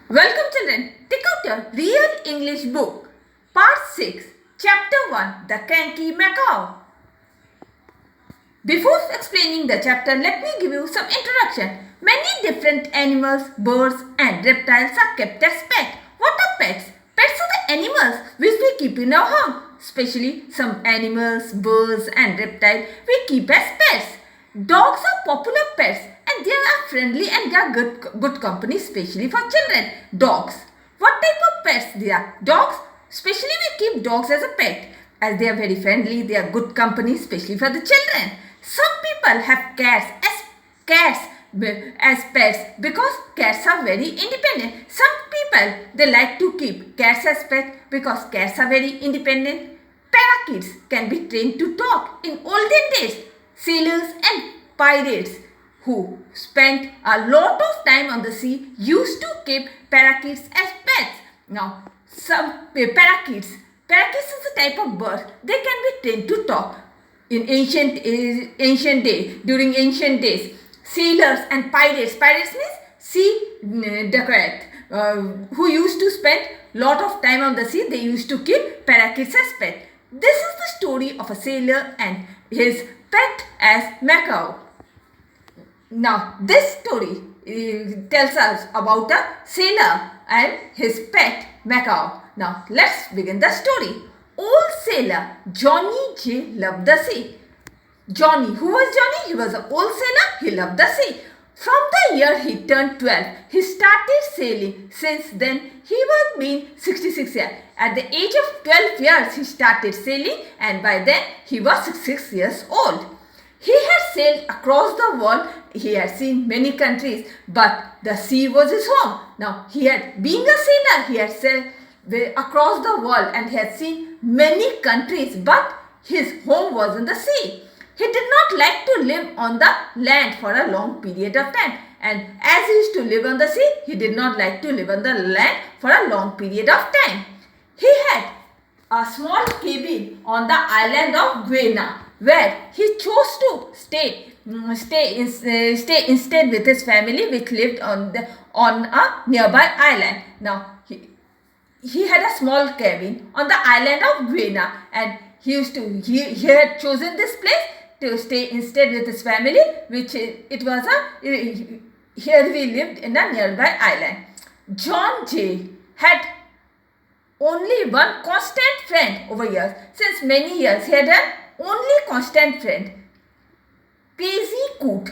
Welcome children, take out your real English book. Part 6, Chapter 1, The Cranky Macaw. Before explaining the chapter, let me give you some introduction. Many different animals, birds and reptiles are kept as pets. What are pets? Pets are the animals which we keep in our home. Especially some animals, birds and reptiles we keep as pets. Dogs are popular pets and they are friendly and they are good company, especially for children. Dogs. What type of pets they are? Dogs. Especially we keep dogs as a pet as they are very friendly, they are good company, especially for the children. Some people have cats as pets because cats are very independent. Some people they like to keep cats as pets because cats are very independent. Parakeets can be trained to talk. In olden days, sailors and pirates who spent a lot of time on the sea used to keep parakeets as pets. Now, some parakeets is a type of bird. They can be trained to talk. In during ancient days, sailors and pirates means sea dacoit, who used to spend lot of time on the sea. They used to keep parakeets as pets. This is the story of a sailor and his pet as macaw. Now, this story tells us about a sailor and his pet macaw. Now, let's begin the story. Old sailor Johnny J loved the sea. Johnny, who was Johnny? He was an old sailor. He loved the sea. From the year he turned 12, he started sailing. Since then, he was being 66 years. At the age of 12 years, he started sailing and by then he was 66 years old. He had sailed across the world. He had seen many countries, but the sea was his home. Now, being a sailor, he had sailed across the world and he had seen many countries, but his home was in the sea. He did not like to live on the land for a long period of time. And as he used to live on the sea, he did not like to live on the land for a long period of time. He had a small cabin on the island of Guiana, where he chose to stay instead with his family, which lived on a nearby island. Now he had a small cabin on the island of Guiana, and he had chosen this place to stay instead with his family, which here we lived in a nearby island. John J had only one constant friend over years. Since many years, he had an only constant friend, Crazy Coot.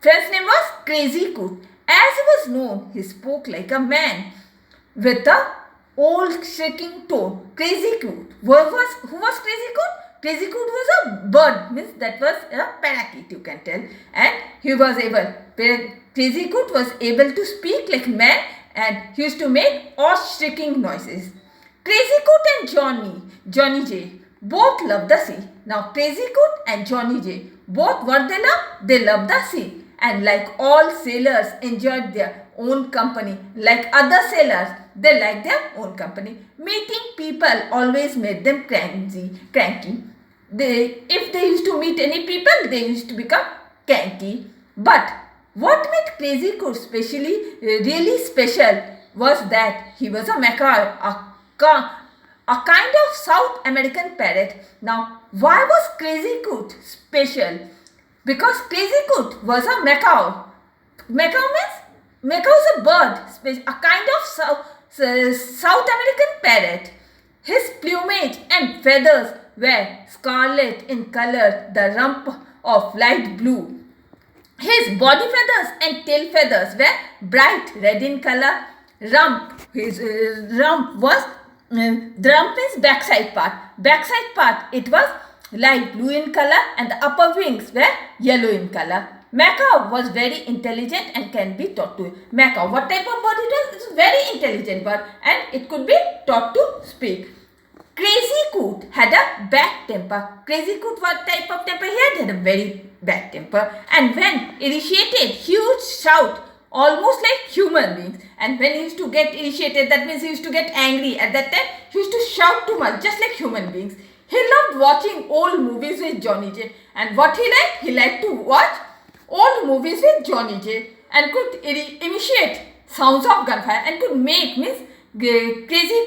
Friend's name was Crazy Coot. As he was known, he spoke like a man with a old shaking tone. Crazy Coot. Who was Crazy Coot? Crazy Coot was a bird, means that was a parakeet, you can tell. And Crazy Coot was able to speak like man and he used to make odd shrieking noises. Crazy Coot and Johnny J, both loved the sea. Now, Crazy Coot and Johnny J, both what they love? They love the sea. And like all sailors enjoyed their own company, like other sailors, they liked their own company. Meeting people always made them cranky. If they used to meet any people, they used to become cranky. But what made Crazy Coot really special was that he was a macaw, a kind of South American parrot. Now, why was Crazy Coot special? Because Crazy Coot was a macaw. Macaw is a bird, a kind of South American parrot. His plumage and feathers were scarlet in color, the rump of light blue. His body feathers and tail feathers were bright red in color. His rump was the rump is backside part. Backside part, it was light blue in color and the upper wings were yellow in color. Macaw was very intelligent and can be taught to. Macaw, what type of bird it was? It's a very intelligent bird and it could be taught to speak. Crazy Coot had a bad temper. Crazy Coot, what type of temper he had? He had a very bad temper. And when irritated, he would shout almost like human beings. And when he used to get irritated, that means he used to get angry. At that time, he used to shout too much, just like human beings. He loved watching old movies with Johnny J. And what he liked? He liked to watch old movies with Johnny J. And could imitate sounds of gunfire and could make Crazy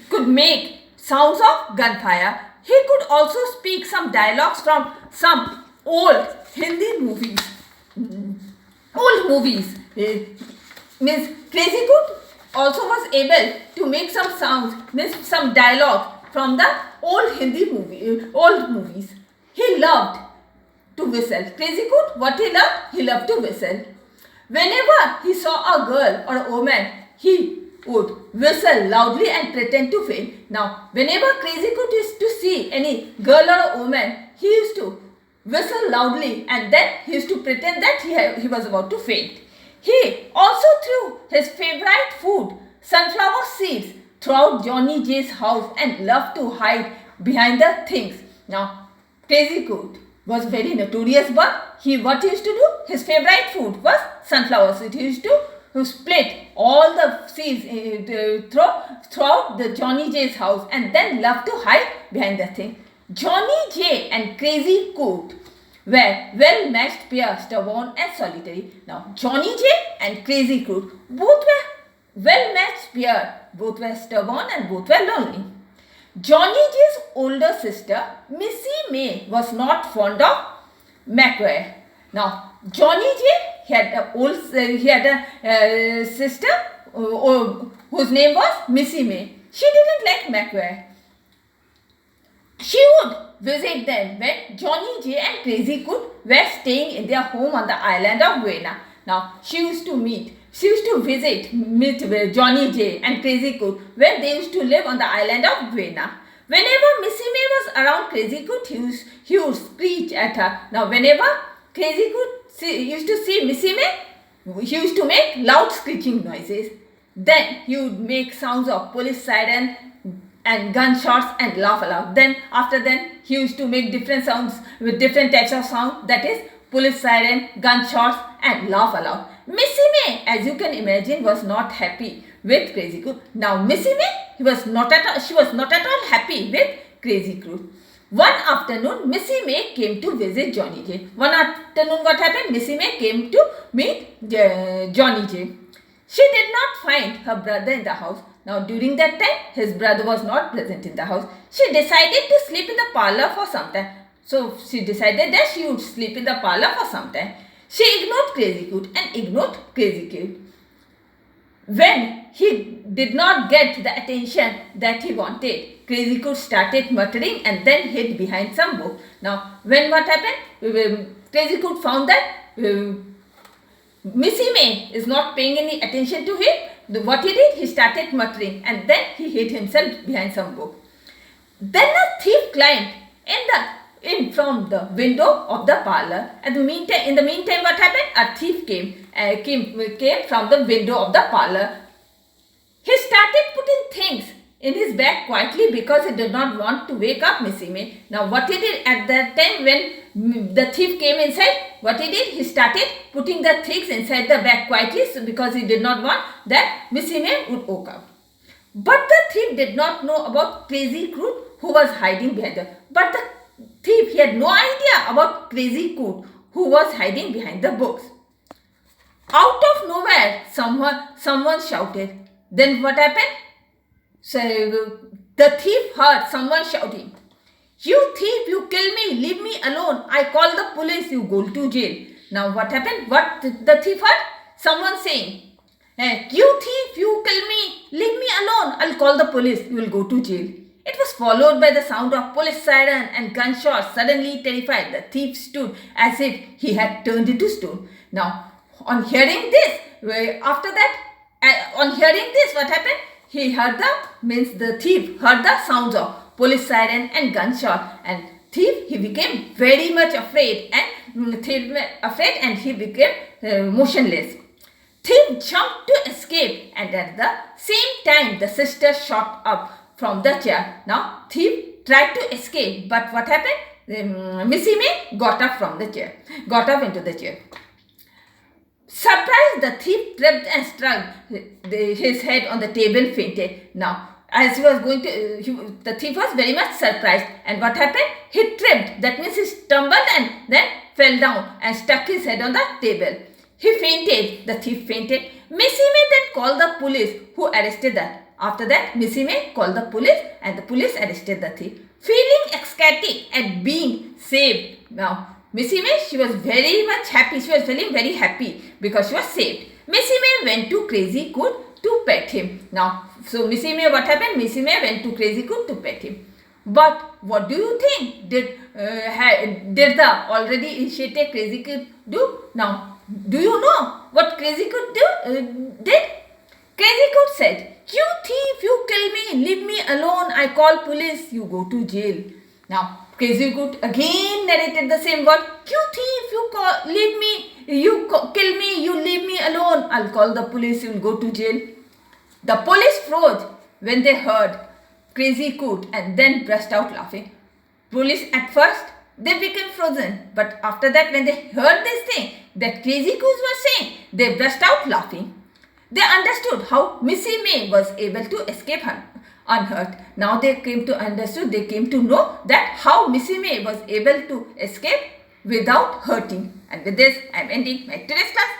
could make sounds of gunfire. He could also speak some dialogues from some old Hindi movies. Old movies. Means Crazy could also was able to make some sounds, means some dialogue from the old Hindi old movies. He loved to whistle. Crazy could, what he loved? He loved to whistle. Whenever he saw a girl or a woman, he would whistle loudly and pretend to faint. Now, whenever Crazy could used to see any girl or a woman, he used to whistle loudly and then he used to pretend that he was about to faint. He also threw his favorite food, sunflower seeds, throughout Johnny J's house and loved to hide behind the things. Now, Crazy Coot was very notorious, but what he used to do, his favorite food was sunflower seeds. He used to split all the seeds throughout the Johnny J's house and then loved to hide behind the thing. Johnny J and Crazy Coot were well-matched pair, stubborn and solitary. Now, Johnny J and Crazy Coot both were well-matched pair, both were stubborn and both were lonely. Johnny J's older sister, Missy May, was not fond of Macaw. Now, Johnny J had a sister whose name was Missy May. She didn't like Macaw. She would visit them when Johnny J and Crazy Coot were staying in their home on the island of Buena. Now, she used to visit Johnny J and Crazy Coot when they used to live on the island of Buena. Whenever Missy May was around Crazy Coot, he would screech at her. Now, whenever Crazy Coot used to see Missy May, he used to make loud screeching noises. Then he would make sounds of police siren and gunshots and laugh aloud. Then after that, he used to make different sounds with different types of sound, that is police siren, gunshots and laugh aloud. Missy May, as you can imagine, was not happy with Crazy Coot. Now Missy May, she was not at all happy with Crazy Coot. One afternoon, Missy May came to visit Johnny J. One afternoon, what happened? Missy May came to meet Johnny J. She did not find her brother in the house. Now during that time, his brother was not present in the house. She decided to sleep in the parlor for some time. So she decided that she would sleep in the parlor for some time. She ignored Crazy Coot and ignored Crazy Coot. When he did not get the attention that he wanted, Crazy Coot started muttering and then hid behind some book. Now when what happened? Crazy Coot found that Missy May is not paying any attention to him. What he did, he started muttering and then he hid himself behind some book. Then a thief climbed in from the window of the parlor. In the meantime, what happened? A thief came from the window of the parlor. He started putting things in his bag quietly because he did not want to wake up Missy May. Now what he did at that time when the thief came inside, what he did, he started putting the things inside the bag quietly because he did not want that Missy May would wake up. But the thief did not know about Crazy Coot who was hiding behind the. But the thief, he had no idea about Crazy Coot who was hiding behind the books. Out of nowhere, someone shouted. Then what happened? So the thief heard someone shouting, "You thief, you kill me, leave me alone. I call the police, you go to jail." Now what happened? What the thief heard? Someone saying, "You thief, you kill me, leave me alone. I'll call the police, you will go to jail." It was followed by the sound of police siren and gunshots. Suddenly terrified, the thief stood as if he had turned into stone. Now on hearing this, what happened? The thief heard the sounds of police siren and gunshot, and thief, he became very much afraid and he became motionless. Thief jumped to escape, and at the same time the sister shot up from the chair. Now thief tried to escape, but what happened? Missy May got up into the chair. Surprised, the thief tripped and struck his head on the table, fainted. Now, as he was going to, the thief was very much surprised. And what happened? He tripped. That means he stumbled and then fell down and stuck his head on the table. He fainted. The thief fainted. Missy May then called the police, who arrested that. After that, Missy May called the police and the police arrested the thief. Feeling ecstatic at being saved. Now, Missy May, she was very much happy. She was feeling very happy because she was saved. Missy May went to Crazy Coot to pet him. Now, so Missy May, what happened? Missy May went to Crazy Coot to pet him. But what do you think? Did the already initiated Crazy Coot do? Now, do you know what Crazy Coot did? Crazy Coot said, "You thief, you kill me, leave me alone, I call police, you go to jail." Now, Crazy Coot again narrated the same word. "You thief, leave me, kill me, you leave me alone, I'll call the police, you'll go to jail." The police froze when they heard Crazy Coot and then burst out laughing. Police at first, they became frozen, but after that when they heard this thing that Crazy Coot was saying, they burst out laughing. They understood how Missy May was able to escape unhurt. Now they came to know that how Missy May was able to escape without hurting. And with this, I am ending my today's class.